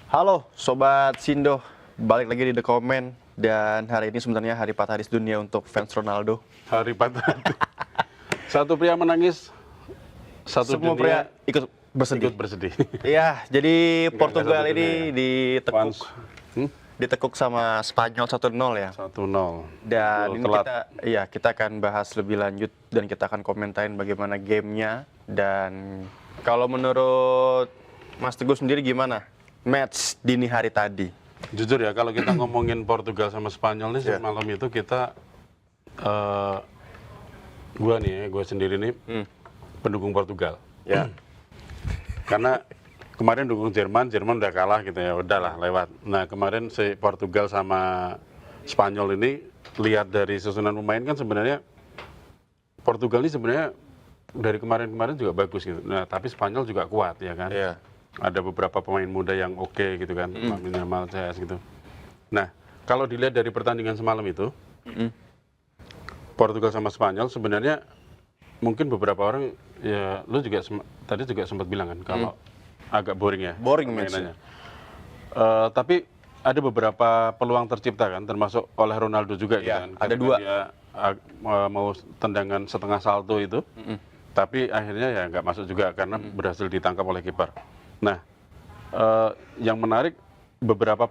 Halo Sobat Sindo, balik lagi di The Comment. Dan hari ini sebenarnya hari patah dunia untuk fans Ronaldo. Hari patah. Satu pria menangis, satu Semua dunia pria ikut bersedih. ikut bersedih. Iya, jadi Enggak Portugal satu ini dunia ya. ditekuk sama Spanyol 1-0 ya. 1-0. Dan Itu ini telat. kita akan bahas lebih lanjut dan kita akan komentarin bagaimana gamenya. Dan kalau menurut Mas Teguh sendiri gimana match dini hari tadi? Jujur ya, kalau kita ngomongin Portugal sama Spanyol nih, Yeah. malam itu kita, gue sendiri nih pendukung Portugal. Ya. Karena kemarin dukung Jerman udah kalah gitu ya, udahlah lewat. Nah kemarin si Portugal sama Spanyol ini, lihat dari susunan pemain kan sebenarnya Portugal ini sebenarnya dari kemarin-kemarin juga bagus gitu. Nah tapi Spanyol juga kuat ya kan. Iya. Ada beberapa pemain muda yang oke gitu kan, Lamine Yamal, CS gitu. Nah kalau dilihat dari pertandingan semalam itu, Portugal sama Spanyol sebenarnya mungkin beberapa orang ya, lu juga tadi juga sempat bilang kan kalau agak boring ya Boring permainannya. Tapi ada beberapa peluang tercipta kan, termasuk oleh Ronaldo juga gitu Ya, kan. ada Ketika dua. Dia mau tendangan setengah salto itu, tapi akhirnya ya nggak masuk juga karena berhasil ditangkap oleh kiper. Nah, yang menarik beberapa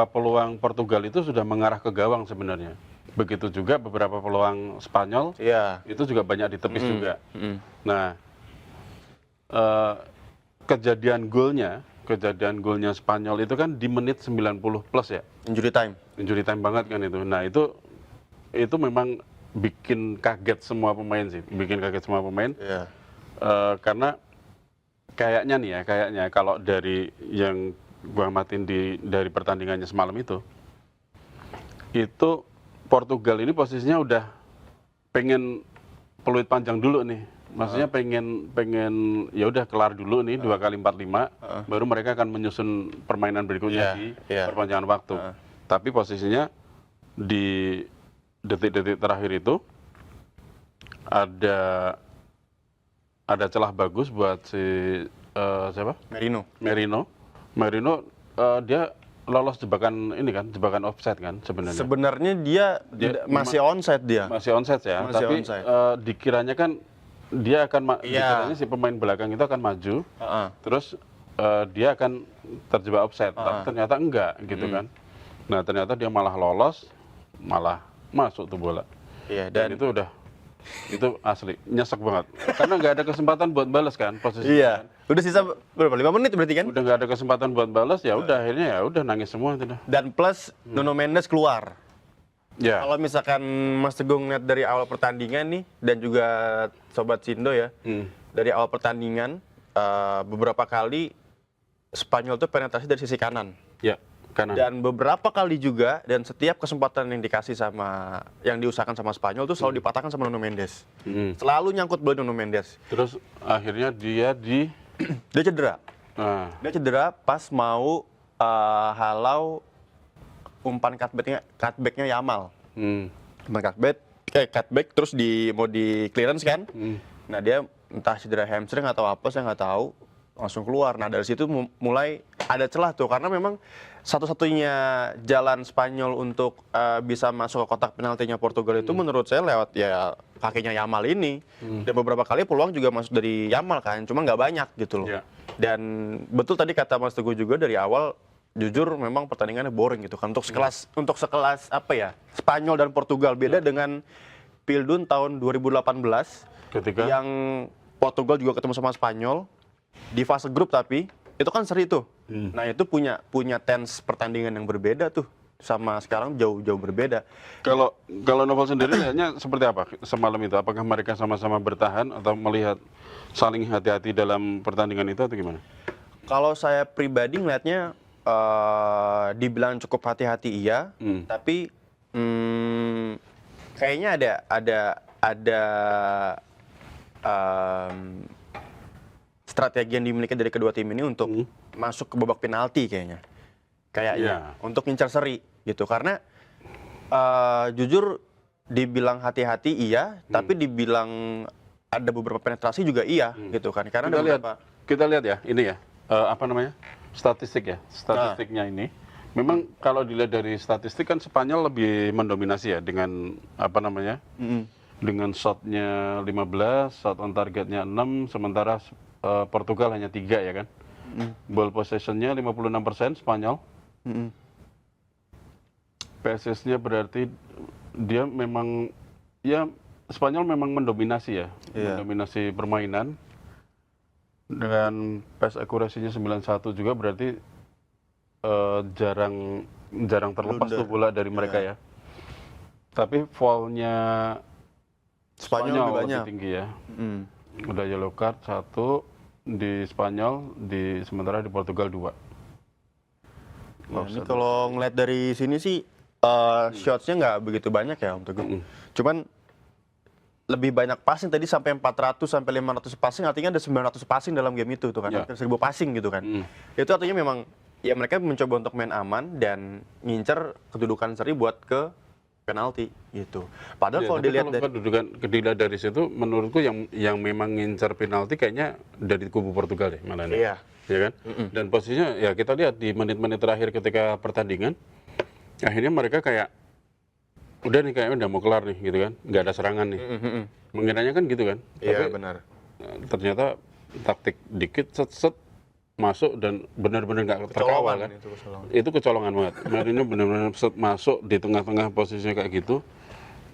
peluang Portugal itu sudah mengarah ke gawang sebenarnya. Begitu juga beberapa peluang Spanyol Iya. itu juga banyak ditepis juga. Nah, kejadian golnya Spanyol itu kan di menit 90 plus ya. Injury time. Injury time banget kan itu. Nah, itu memang bikin kaget semua pemain sih, bikin kaget semua pemain. Iya. Karena kayaknya kalau dari yang gua amatin dari pertandingannya semalam itu Portugal ini posisinya udah pengen peluit panjang dulu nih. Maksudnya pengen ya udah kelar dulu nih 2x45, baru mereka akan menyusun permainan berikutnya di perpanjangan waktu. Tapi posisinya di detik-detik terakhir itu ada celah bagus buat si siapa? Merino. Merino dia lolos jebakan ini kan, jebakan offside kan sebenarnya. Sebenarnya dia masih onside dia. Masih onside ya, Masih tapi onside. dikiranya kan dia akan dikiranya si pemain belakang itu akan maju, terus dia akan terjebak offside, tapi ternyata enggak gitu kan. Nah ternyata dia malah lolos, malah masuk tuh bola. Iya, Dan itu asli nyesek banget, karena nggak ada kesempatan buat balas kan posisinya. Iya. Kan. Udah sisa berapa? 5 menit berarti kan? Udah nggak ada kesempatan buat balas, ya udah akhirnya ya udah nangis semua itu dah. Dan plus Nuno Mendes keluar. Ya. Kalau misalkan Mas Teguh ngeliat dari awal pertandingan nih dan juga Sobat Sindo ya, dari awal pertandingan beberapa kali Spanyol tuh penetrasi dari sisi kanan. Ya, kanan. Dan beberapa kali juga, dan setiap kesempatan yang dikasih yang diusahakan sama Spanyol tuh selalu dipatahkan sama Nuno Mendes. Selalu nyangkut bola Nuno Mendes. Terus akhirnya dia Dia cedera. nah, Dia cedera pas mau halau umpan cutbacknya Yamal. Umpan cutback terus mau di clearance kan. Nah dia entah cedera hamstring atau apa saya nggak tahu, langsung keluar. Nah dari situ mulai ada celah tuh, karena memang satu-satunya jalan Spanyol untuk bisa masuk ke kotak penaltinya Portugal itu menurut saya lewat ya kakinya Yamal ini. Dan beberapa kali peluang juga masuk dari Yamal kan, cuma nggak banyak gitu loh. Ya. Dan betul tadi kata Mas Teguh juga dari awal, jujur memang pertandingannya boring gitu kan. Untuk sekelas apa ya, Spanyol dan Portugal beda dengan Pildun tahun 2018 ketika yang Portugal juga ketemu sama Spanyol di fase grup, tapi itu kan seri tuh. Nah itu punya tense pertandingan yang berbeda tuh, sama sekarang jauh-jauh berbeda. kalau Novel sendiri lihatnya seperti apa semalam itu? Apakah mereka sama-sama bertahan atau melihat saling hati-hati dalam pertandingan itu atau gimana? Kalau saya pribadi ngelihatnya dibilang cukup hati-hati iya, tapi kayaknya ada strategi yang dimiliki dari kedua tim ini untuk masuk ke babak penalti kayaknya untuk ngincar seri gitu. Karena jujur dibilang hati-hati iya, tapi dibilang ada beberapa penetrasi juga iya gitu kan. Karena kita lihat ya, ini ya, apa namanya? statistiknya ini. Memang kalau dilihat dari statistik kan Spanyol lebih mendominasi ya dengan dengan shotnya 15, shot on targetnya 6, sementara Portugal hanya 3 ya kan. Ball possessionnya 56% Spanyol. PSS-nya berarti dia memang ya Spanyol memang mendominasi ya, mendominasi permainan. Dengan pass akurasinya 91 juga berarti jarang terlepas tuh bola dari mereka ya. Tapi foul-nya Spanyol lebih tinggi ya. Udah yellow card 1 di Spanyol, sementara di Portugal 2. Ini kalau ngeliat dari sini sih shots-nya nggak begitu banyak ya untuk gue. Cuman lebih banyak passing tadi sampai 400 sampai 500 passing, artinya ada 900 passing dalam game itu tuh kan. 1000 passing gitu kan. Itu artinya memang ya mereka mencoba untuk main aman dan ngincer kedudukan seri buat ke penalti gitu. Padahal kalau dilihat dari situ menurutku yang memang ngincer penalti kayaknya dari kubu Portugal deh malah. Iya. Ya kan? Dan posisinya ya kita lihat di menit-menit terakhir ketika pertandingan akhirnya mereka kayak udah nih kayaknya udah mau kelar nih gitu kan. Nggak ada serangan nih. Mengiranya kan gitu kan. Iya benar. Ternyata taktik dikit set masuk dan benar-benar nggak terkawal kan. Itu kecolongan banget. Ini benar-benar masuk di tengah-tengah posisinya kayak gitu,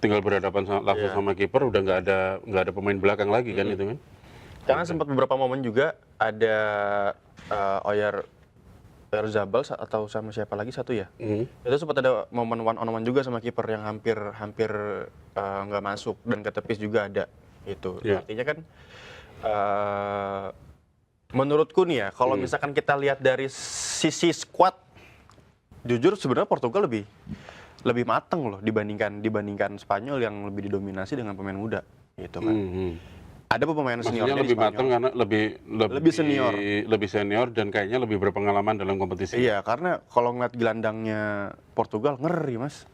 tinggal berhadapan langsung sama kiper, udah nggak ada pemain belakang lagi kan itu kan. Karena sempat beberapa momen juga ada Oyarzabal atau sama siapa lagi satu ya. Itu sempat ada momen one on one juga sama kiper yang hampir nggak masuk dan ketepis juga ada itu. Artinya kan menurutku nih ya, kalau misalkan kita lihat dari sisi squad, jujur sebenarnya Portugal lebih mateng loh dibandingkan Spanyol yang lebih didominasi dengan pemain muda, gitu kan. Ada pemain seniornya lebih mateng karena lebih senior dan kayaknya lebih berpengalaman dalam kompetisi. Iya, karena kalau ngeliat gelandangnya Portugal ngeri mas.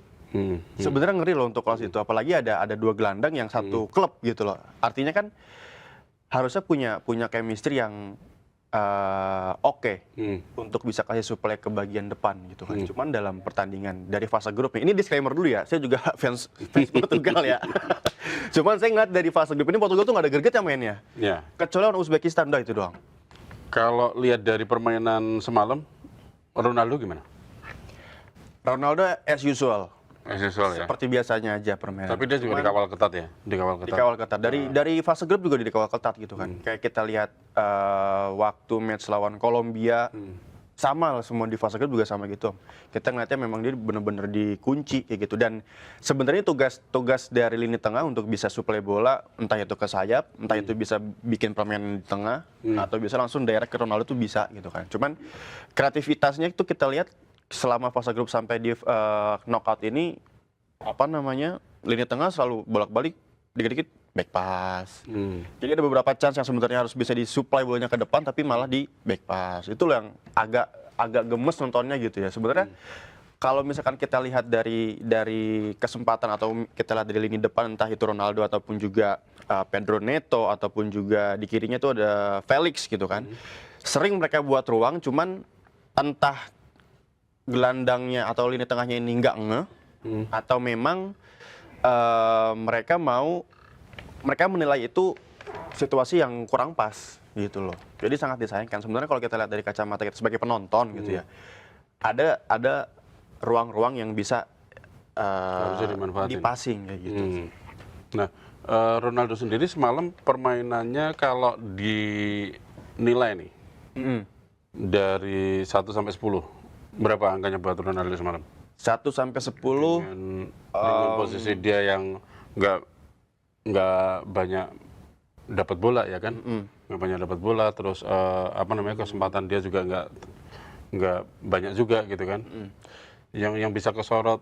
Sebenarnya ngeri loh untuk kelas itu, apalagi ada 2 gelandang yang satu klub gitu loh. Artinya kan harusnya punya chemistry yang oke untuk bisa kasih supply ke bagian depan gitu kan. Cuman dalam pertandingan dari fase grup ini disclaimer dulu ya, saya juga fans Portugal ya. Cuman saya ngeliat dari fase grup ini Portugal tuh nggak ada greget ya mainnya. Kecuali lawan Uzbekistan, udah itu doang. Kalau lihat dari permainan semalam, Ronaldo gimana? Ronaldo as usual. Seperti biasanya aja permainan. Tapi dia juga dikawal ketat ya? Dikawal ketat. Dari fase grup juga dikawal ketat gitu kan. Kayak kita lihat waktu match lawan Kolombia, sama lah semua di fase grup juga sama gitu. Kita ngeliatnya memang dia benar-benar dikunci kayak gitu. Dan sebenarnya tugas dari lini tengah untuk bisa suplai bola, entah itu ke sayap, entah itu bisa bikin permainan di tengah, atau bisa langsung direct ke Ronaldo tuh bisa gitu kan. Cuman kreativitasnya itu kita lihat selama fase grup sampai di knockout ini lini tengah selalu bolak-balik, dikit-dikit back pass. Jadi ada beberapa chance yang sebenarnya harus bisa disuplai bolanya ke depan tapi malah di back pass. Itu yang agak gemes nontonnya gitu ya. Sebenarnya kalau misalkan kita lihat dari kesempatan atau kita lihat dari lini depan, entah itu Ronaldo ataupun juga Pedro Neto ataupun juga di kirinya itu ada Felix gitu kan. Sering mereka buat ruang, cuman entah gelandangnya atau lini tengahnya ini nggak atau memang mereka menilai itu situasi yang kurang pas gitu loh. Jadi sangat disayangkan. Sebenarnya kalau kita lihat dari kacamata kita sebagai penonton gitu ya, ada ruang-ruang yang bisa dipassing kayak gitu. Nah, Ronaldo sendiri semalam permainannya kalau dinilai nih dari 1 sampai 10. Berapa angkanya buat Ronaldo semalam? 1 sampai 10 dengan posisi dia yang nggak banyak dapat bola ya kan? Nggak banyak dapat bola, terus kesempatan dia juga nggak banyak juga gitu kan? Yang bisa kesorot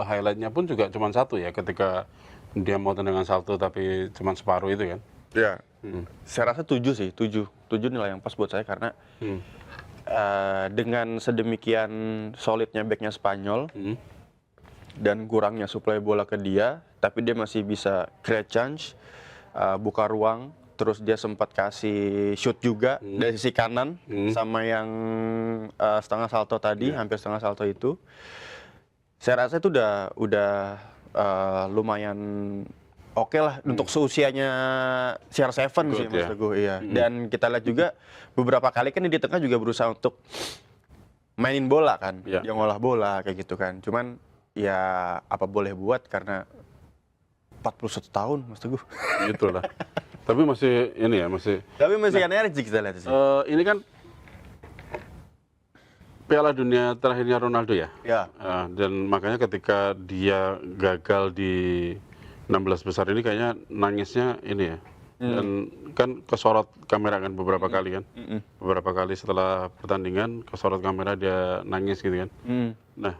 highlightnya pun juga cuma 1 ya, ketika dia mau tendangan salto tapi cuma separuh itu kan? Ya, saya rasa 7 sih, 7 nilai yang pas buat saya karena dengan sedemikian solidnya backnya Spanyol dan kurangnya suplai bola ke dia, tapi dia masih bisa create chance, buka ruang terus dia sempat kasih shoot juga dari sisi kanan sama yang setengah salto tadi, hampir setengah salto itu. Saya rasa itu udah lumayan oke lah untuk seusianya CR7 sih Good, maksud gue, iya. Dan kita lihat juga beberapa kali kan di tengah juga berusaha untuk mainin bola kan, dia ngolah bola kayak gitu kan. Cuman ya apa boleh buat karena 41 tahun maksud gue. Itulah. Tapi masih ini ya, masih. Tapi masih energi kita lihat sih. Ini kan Piala Dunia terakhirnya Ronaldo ya. Ya. Dan makanya ketika dia gagal di 16 besar ini kayaknya nangisnya ini ya. Dan kan kesorot kamera kan beberapa kali kan. Beberapa kali setelah pertandingan kesorot kamera dia nangis gitu kan. Nah,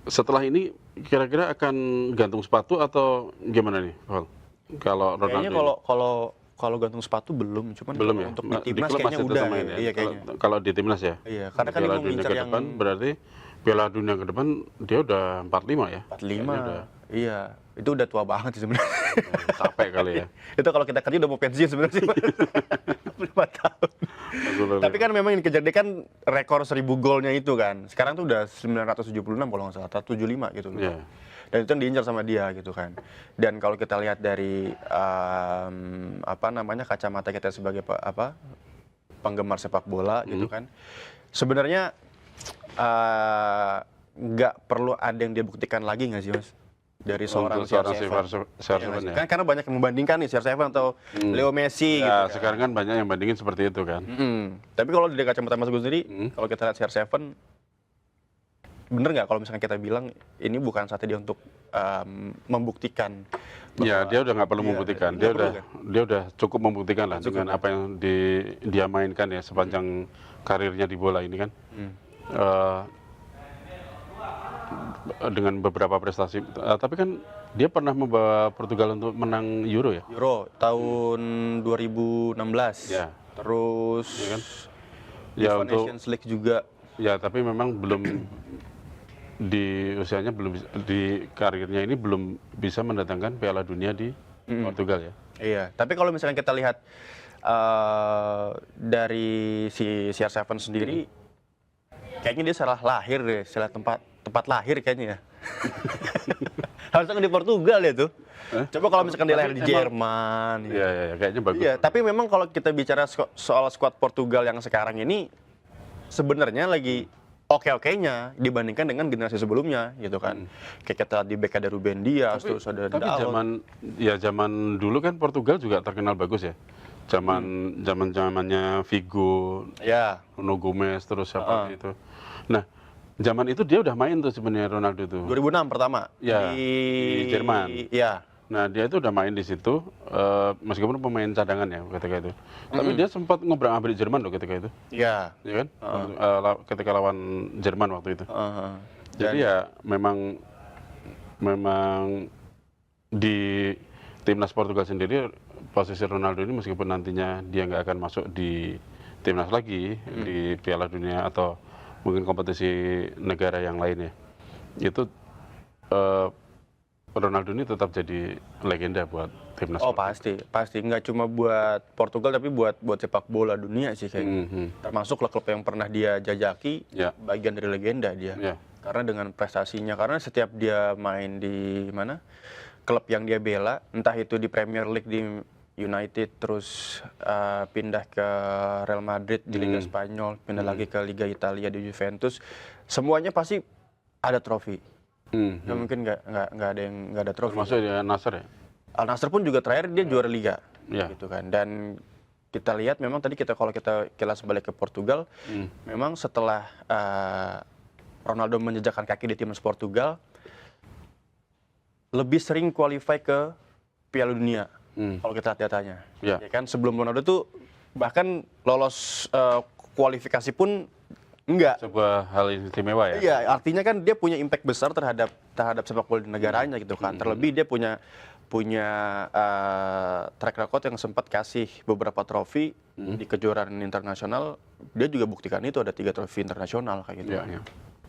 setelah ini kira-kira akan gantung sepatu atau gimana nih, Paul? Kalau Ronaldo Kayaknya kalau gantung sepatu belum, cuman belum ya. untuk di timnas klub kayaknya masih udah tetap main ya. ya. Iya kayaknya. Kalau di timnas ya. Iya, karena kan Piala dia mau Dunia ngincer ke yang depan berarti Piala Dunia ke depan dia udah 45 ya. 45. Iya, itu udah tua banget sih sebenarnya. Capek kali ya. Itu kalau kita kerja udah mau pensiun sebenarnya sih. 45 tahun. Tapi kan memang yang dikejar dia kan rekor 1000 golnya itu kan. Sekarang tuh udah 976 kalau nggak salah, 75 gitu loh. Iya. Dan itu yang diincar sama dia gitu kan. Dan kalau kita lihat dari kacamata kita sebagai penggemar sepak bola gitu kan. Sebenarnya nggak perlu ada yang dia buktikan lagi nggak sih Mas? Dari seorang CR7 ya. Kan karena banyak yang membandingkan nih CR7 atau Leo Messi gitu Ya, kan. sekarang kan banyak yang bandingin seperti itu kan. Tapi kalau dari kacamata Mas Gun sendiri, kalau kita lihat CR7, bener nggak kalau misalnya kita bilang ini bukan saatnya dia untuk membuktikan? Ya, dia udah nggak perlu membuktikan. Dia udah cukup membuktikan lah dengan apa yang dia mainkan ya sepanjang karirnya di bola ini kan. Dengan beberapa prestasi. Tapi kan dia pernah membawa Portugal untuk menang Euro ya. Euro tahun 2016. Ya. Terus Ya kan? ya Ya, untuk Nations League juga. Ya, tapi memang belum di usianya belum di karirnya ini belum bisa mendatangkan Piala Dunia di Portugal ya. Iya, tapi kalau misalnya kita lihat dari si CR7 sendiri, kayaknya dia salah lahir deh, salah tempat lahir kayaknya ya. Harusnya kan di Portugal ya tuh. Coba kalau misalkan dia lahir di Jerman. Iya, kayaknya bagus. Iya, tapi memang kalau kita bicara soal skuad Portugal yang sekarang ini, sebenarnya lagi oke-okenya dibandingkan dengan generasi sebelumnya gitu kan. Kayak kita di bek ada Ruben Dias, terus ada Tapi Dalot. zaman dulu kan Portugal juga terkenal bagus ya. Zamannya Figo, Ya, Nuno Gomes, terus siapa itu. Nah, zaman itu dia udah main tuh sebenarnya Ronaldo tuh. 2006 pertama Ya, di Jerman. Iya. Nah, dia itu udah main di situ, meskipun pemain cadangan ya ketika itu. Tapi dia sempat ngobrol-abrik Jerman loh ketika itu. Iya. Ya kan? Ketika lawan Jerman waktu itu. Jadi ya memang di timnas Portugal sendiri posisi Ronaldo ini meskipun nantinya dia nggak akan masuk di timnas lagi di Piala Dunia atau mungkin kompetisi negara yang lain ya, itu Ronaldo ini tetap jadi legenda buat timnas. Oh pasti nggak cuma buat Portugal tapi buat sepak bola dunia sih kayaknya. Termasuk klub yang pernah dia jajaki, bagian dari legenda dia. Karena dengan prestasinya, karena setiap dia main di mana klub yang dia bela, entah itu di Premier League di United, terus pindah ke Real Madrid di Liga Spanyol, pindah lagi ke Liga Italia di Juventus, semuanya pasti ada trofi. Nggak mungkin nggak ada trofi. Termasuk di Al-Nassr ya? Al-Nassr pun juga terakhir dia juara Liga, gitu kan. Dan kita lihat memang tadi kalau kita kilas balik ke Portugal, memang setelah Ronaldo menjejakkan kaki di timnas Portugal, lebih sering qualify ke Piala Dunia. Kalau kita lihat datanya, ya kan sebelum Ronaldo tuh bahkan lolos kualifikasi pun enggak. Sebuah hal istimewa ya. Iya, artinya kan dia punya impact besar terhadap sepak bola di negaranya gitu kan. Terlebih dia punya track record yang sempat kasih beberapa trofi di kejuaraan internasional. Dia juga buktikan itu ada 3 trofi internasional kayak gitu. Ya.